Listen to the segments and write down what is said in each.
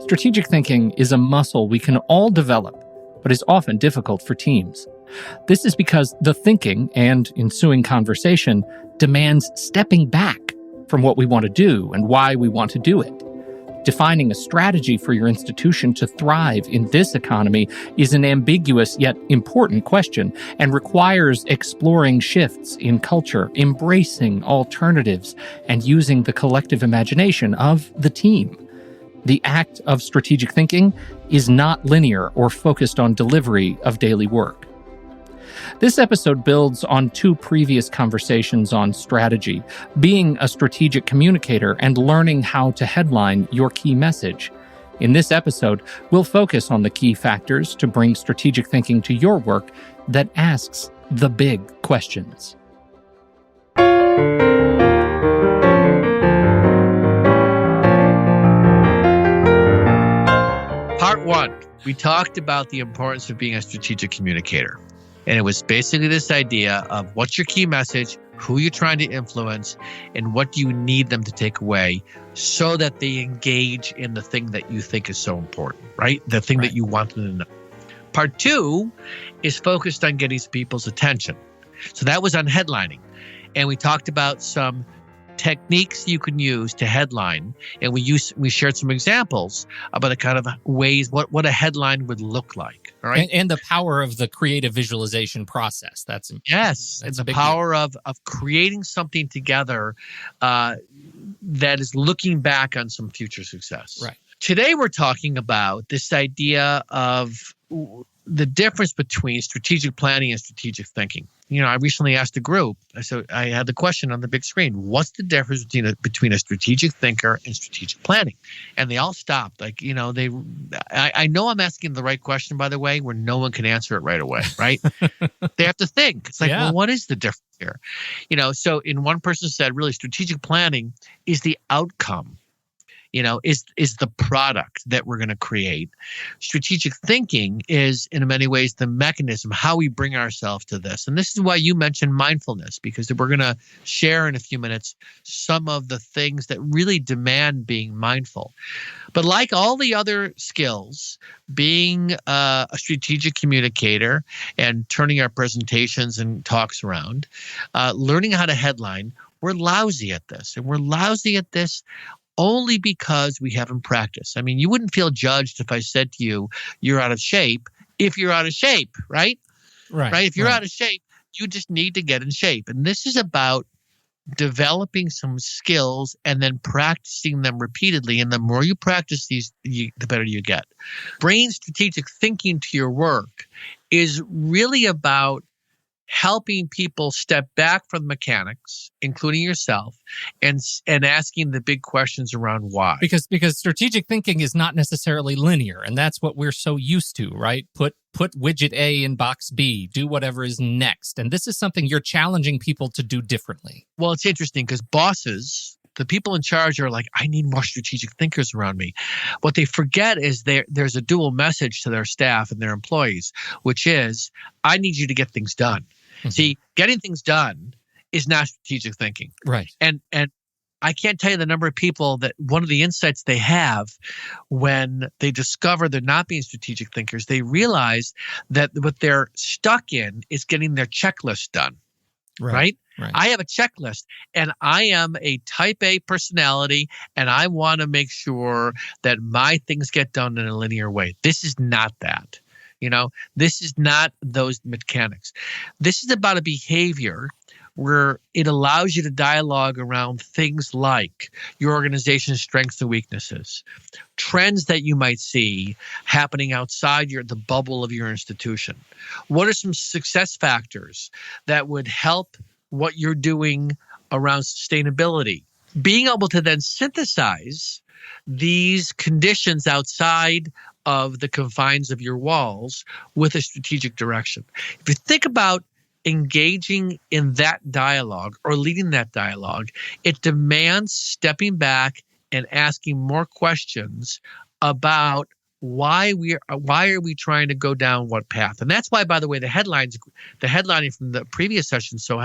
Strategic thinking is a muscle we can all develop, but is often difficult for teams. This is because the thinking and ensuing conversation demands stepping back from what we want to do and why we want to do it. Defining a strategy for your institution to thrive in this economy is an ambiguous yet important question and requires exploring shifts in culture, embracing alternatives, and using the collective imagination of the team. The act of strategic thinking is not linear or focused on delivery of daily work. This episode builds on two previous conversations on strategy, being a strategic communicator and learning how to headline your key message. In this episode, we'll focus on the key factors to bring strategic thinking to your work that asks the big questions. Part one, we talked about the importance of being a strategic communicator. And it was basically this idea of what's your key message, who you're trying to influence, and what do you need them to take away so that they engage in the thing that you think is so important, right? The thing that you want them to know. Part two is focused on getting people's attention. So that was on headlining. And we talked about some techniques you can use to headline, and we shared some examples about the kind of ways what a headline would look like. All right, and the power of the creative visualization process. That's the power of creating something together that is looking back on some future success. Right. Today we're talking about this idea of the difference between strategic planning and strategic thinking. You know, I recently asked a group, I had the question on the big screen, what's the difference between a strategic thinker and strategic planning? And they all stopped. Like, you know, I know I'm asking the right question, by the way, where no one can answer it right away, right? They have to think. It's like, well, what is the difference here? You know, so one person said, really, strategic planning is the outcome. You know, is the product that we're going to create. Strategic thinking is, in many ways, the mechanism, how we bring ourselves to this. And this is why you mentioned mindfulness, because we're going to share in a few minutes some of the things that really demand being mindful. But like all the other skills, being a strategic communicator and turning our presentations and talks around, learning how to headline, we're lousy at this. And we're lousy at this only because we haven't practiced. I mean, you wouldn't feel judged if I said to you, you're out of shape, if you're out of shape, right? Right. If you're out of shape, you just need to get in shape. And this is about developing some skills and then practicing them repeatedly. And the more you practice these, the better you get. Bringing strategic thinking to your work is really about helping people step back from mechanics, including yourself, and asking the big questions around why. Because strategic thinking is not necessarily linear, and that's what we're so used to, right? Put widget A in box B, do whatever is next. And this is something you're challenging people to do differently. Well, it's interesting because bosses, the people in charge, are like, I need more strategic thinkers around me. What they forget is there's a dual message to their staff and their employees, which is, I need you to get things done. Mm-hmm. See, getting things done is not strategic thinking. Right. And I can't tell you the number of people that one of the insights they have when they discover they're not being strategic thinkers, they realize that what they're stuck in is getting their checklist done. Right? I have a checklist, and I am a type A personality, and I want to make sure that my things get done in a linear way. This is not that. You know, this is not those mechanics. This is about a behavior where it allows you to dialogue around things like your organization's strengths and weaknesses, trends that you might see happening outside the bubble of your institution. What are some success factors that would help what you're doing around sustainability? Being able to then synthesize these conditions outside of the confines of your walls with a strategic direction. If you think about engaging in that dialogue or leading that dialogue, it demands stepping back and asking more questions about why are we trying to go down what path. And that's why, by the way, the headlining from the previous session is so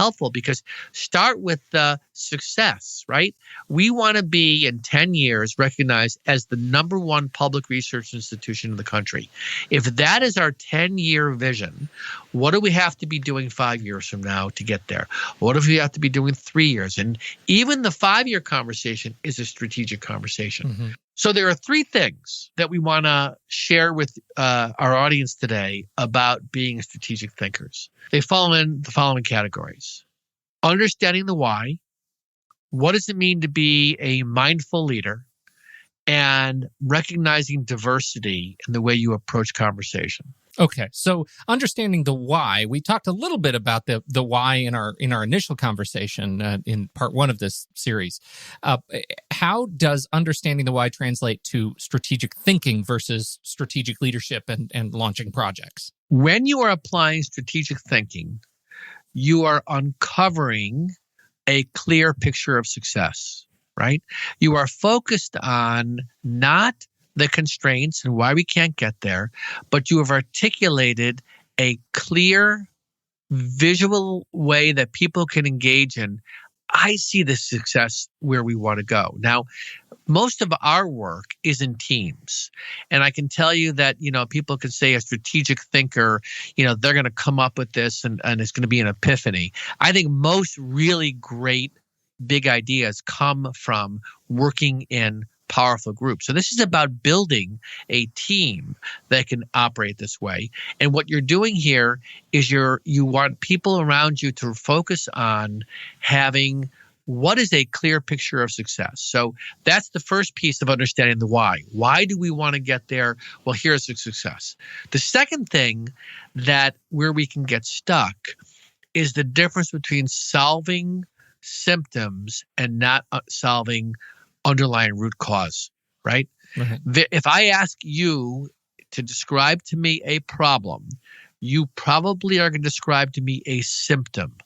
helpful because start with the success, right? We want to be in 10 years recognized as the #1 public research institution in the country. If that is our 10-year vision, what do we have to be doing 5 years from now to get there? What if we have to be doing 3 years? And even the 5-year conversation is a strategic conversation. Mm-hmm. So there are 3 things that we want to share with our audience today about being strategic thinkers. They fall in the following categories. Understanding the why. What does it mean to be a mindful leader? And recognizing diversity in the way you approach conversation. Okay, so understanding the why, we talked a little bit about the why in our initial conversation in part 1 of this series. How does understanding the why translate to strategic thinking versus strategic leadership and launching projects? When you are applying strategic thinking, you are uncovering a clear picture of success, right? You are focused on not the constraints and why we can't get there, but you have articulated a clear visual way that people can engage in. I see the success where we want to go. Now, most of our work is in teams. And I can tell you that, people can say a strategic thinker, they're going to come up with this and it's going to be an epiphany. I think most really great big ideas come from working in powerful groups. So this is about building a team that can operate this way. And what you're doing here is you want people around you to focus on having what is a clear picture of success. So that's the first piece of understanding the why. Why do we want to get there? Well, here's the success. The second thing that where we can get stuck is the difference between solving symptoms and not solving underlying root cause, right? Mm-hmm. If I ask you to describe to me a problem, you probably are going to describe to me a symptom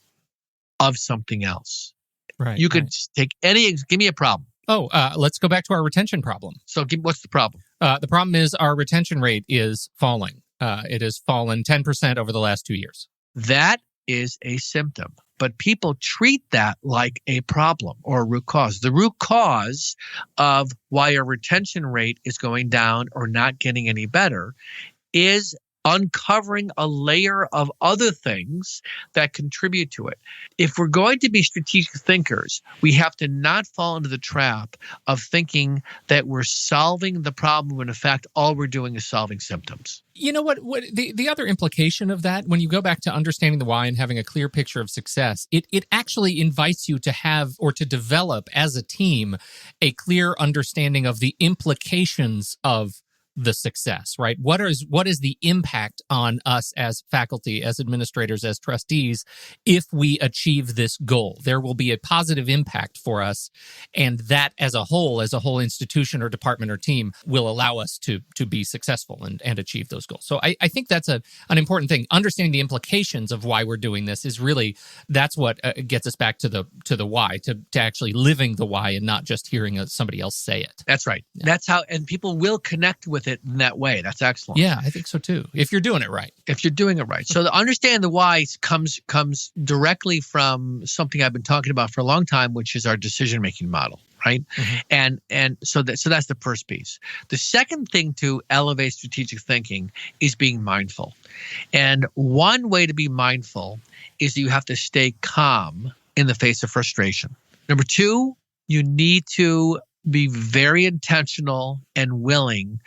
of something else. Right. You could take give me a problem. Let's go back to our retention problem. So what's the problem? The problem is our retention rate is falling. It has fallen 10% over the last 2 years. That is a symptom. But people treat that like a problem or a root cause. The root cause of why our retention rate is going down or not getting any better is uncovering a layer of other things that contribute to it. If we're going to be strategic thinkers, we have to not fall into the trap of thinking that we're solving the problem when in fact all we're doing is solving symptoms. You know what the other implication of that, when you go back to understanding the why and having a clear picture of success, it actually invites you to have or to develop as a team a clear understanding of the implications of the success, right? What is the impact on us as faculty, as administrators, as trustees, if we achieve this goal? There will be a positive impact for us, and that as a whole institution or department or team will allow us to be successful and achieve those goals. So I think that's an important thing. Understanding the implications of why we're doing this is really, that's what gets us back to the why, to actually living the why and not just hearing somebody else say it. That's right. Yeah. That's how, and people will connect with it in that way. That's excellent. Yeah, I think so too. If you're doing it right. So the understand the why comes directly from something I've been talking about for a long time, which is our decision-making model, right? Mm-hmm. And so that's the first piece. The second thing to elevate strategic thinking is being mindful. And one way to be mindful is you have to stay calm in the face of frustration. Number 2, you need to be very intentional and willing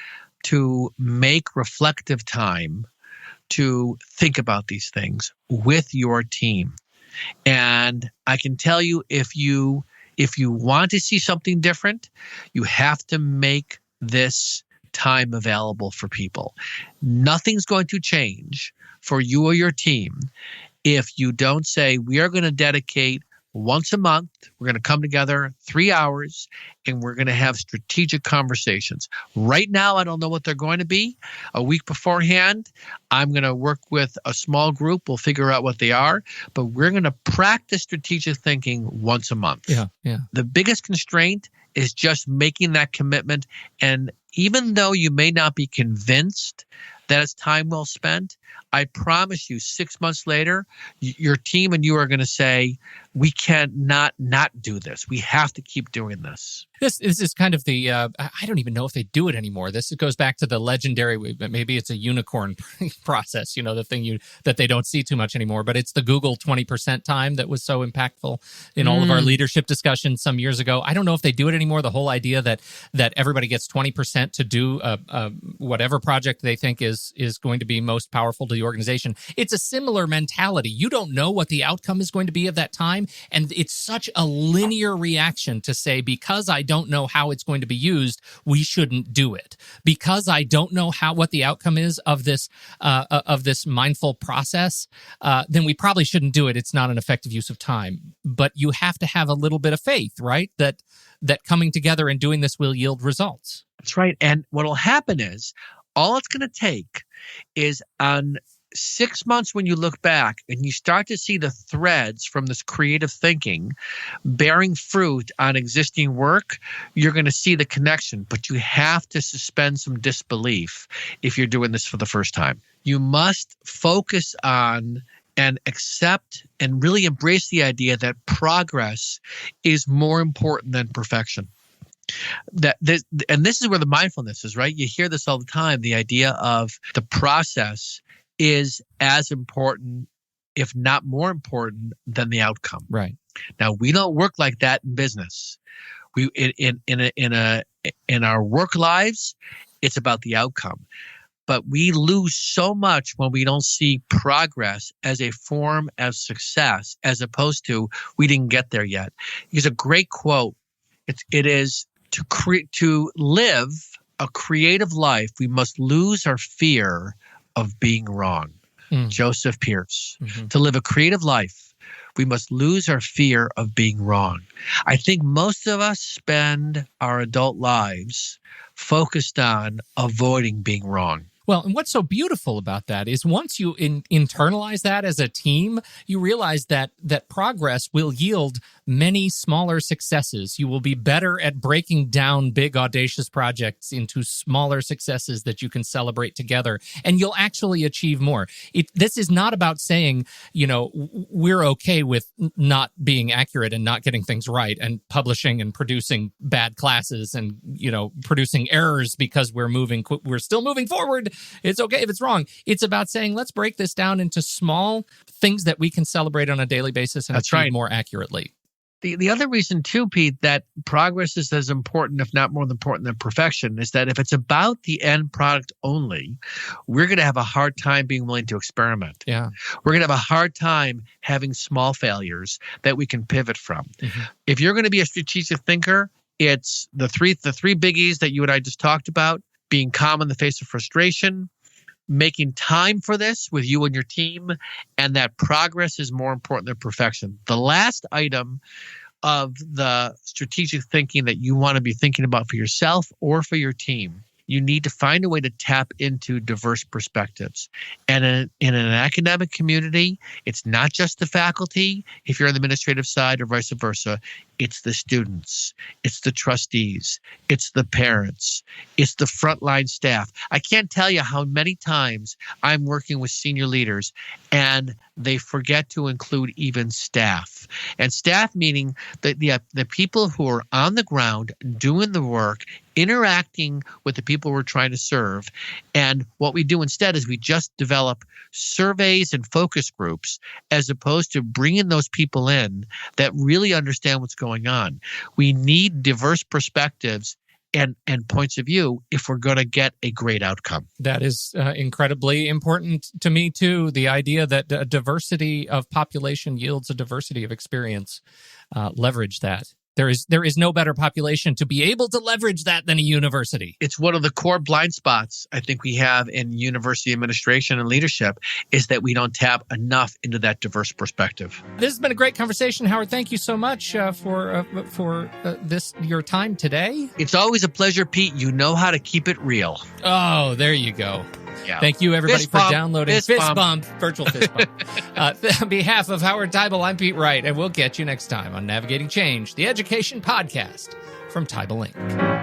to make reflective time to think about these things with your team. And I can tell you, if you want to see something different, you have to make this time available for people. Nothing's going to change for you or your team if you don't say, we are going to dedicate once a month, we're going to come together 3 hours, and we're going to have strategic conversations. Right now, I don't know what they're going to be. A week beforehand, I'm going to work with a small group. We'll figure out what they are, but we're going to practice strategic thinking once a month. Yeah. The biggest constraint is just making that commitment. And even though you may not be convinced that is time well spent, I promise you 6 months later, your team and you are going to say, we can't not do this. We have to keep doing this. This is kind of the, I don't even know if they do it anymore. This goes back to the legendary, maybe it's a unicorn process, the thing that they don't see too much anymore, but it's the Google 20% time that was so impactful in all of our leadership discussions some years ago. I don't know if they do it anymore. The whole idea that everybody gets 20% to do whatever project they think is going to be most powerful to the organization. It's a similar mentality. You don't know what the outcome is going to be of that time. And it's such a linear reaction to say, because I don't know how it's going to be used, we shouldn't do it. Because I don't know what the outcome is of this mindful process, then we probably shouldn't do it. It's not an effective use of time. But you have to have a little bit of faith, right? That coming together and doing this will yield results. That's right. And what will happen is, all it's going to take is on 6 months when you look back and you start to see the threads from this creative thinking bearing fruit on existing work, you're going to see the connection. But you have to suspend some disbelief if you're doing this for the first time. You must focus on and accept and really embrace the idea that progress is more important than perfection. This is where the mindfulness is, right? You hear this all the time, the idea of the process is as important, if not more important, than the outcome. Right. Now, we don't work like that in business. We in our work lives, it's about the outcome. But we lose so much when we don't see progress as a form of success, as opposed to we didn't get there yet. Here's a great quote. It is to live a creative life, we must lose our fear of being wrong. Joseph Pierce. To live a creative life, we must lose our fear of being wrong. I think most of us spend our adult lives focused on avoiding being wrong. Well, and what's so beautiful about that is once you internalize that as a team, you realize that progress will yield many smaller successes. You will be better at breaking down big, audacious projects into smaller successes that you can celebrate together, and you'll actually achieve more. This is not about saying, we're okay with not being accurate and not getting things right and publishing and producing bad classes and, producing errors because we're still moving forward. It's okay if it's wrong. It's about saying, let's break this down into small things that we can celebrate on a daily basis and achieve more accurately. The other reason too, Pete, that progress is as important, if not more important than perfection, is that if it's about the end product only, we're going to have a hard time being willing to experiment. Yeah. We're going to have a hard time having small failures that we can pivot from. If you're going to be a strategic thinker, it's the three biggies that you and I just talked about: being calm in the face of frustration, making time for this with you and your team, and that progress is more important than perfection. The last item of the strategic thinking that you want to be thinking about for yourself or for your team, you need to find a way to tap into diverse perspectives. And in an academic community, it's not just the faculty, if you're on the administrative side, or vice versa. It's the students, it's the trustees, it's the parents, it's the frontline staff. I can't tell you how many times I'm working with senior leaders and they forget to include even staff. And staff meaning the people who are on the ground doing the work, interacting with the people we're trying to serve. And what we do instead is we just develop surveys and focus groups, as opposed to bringing those people in that really understand what's going on. We need diverse perspectives and points of view if we're going to get a great outcome. That is incredibly important to me, too. The idea that a diversity of population yields a diversity of experience. Leverage that. There is no better population to be able to leverage that than a university. It's one of the core blind spots I think we have in university administration and leadership, is that we don't tap enough into that diverse perspective. This has been a great conversation, Howard. Thank you so much for your time today. It's always a pleasure, Pete. You know how to keep it real. Oh, there you go. Yeah. Thank you, everybody, Fist for bump, downloading fist bump. Virtual Fist Bump. On behalf of Howard Teibel, I'm Pete Wright, and we'll catch you next time on Navigating Change, the education podcast from Teibel Inc.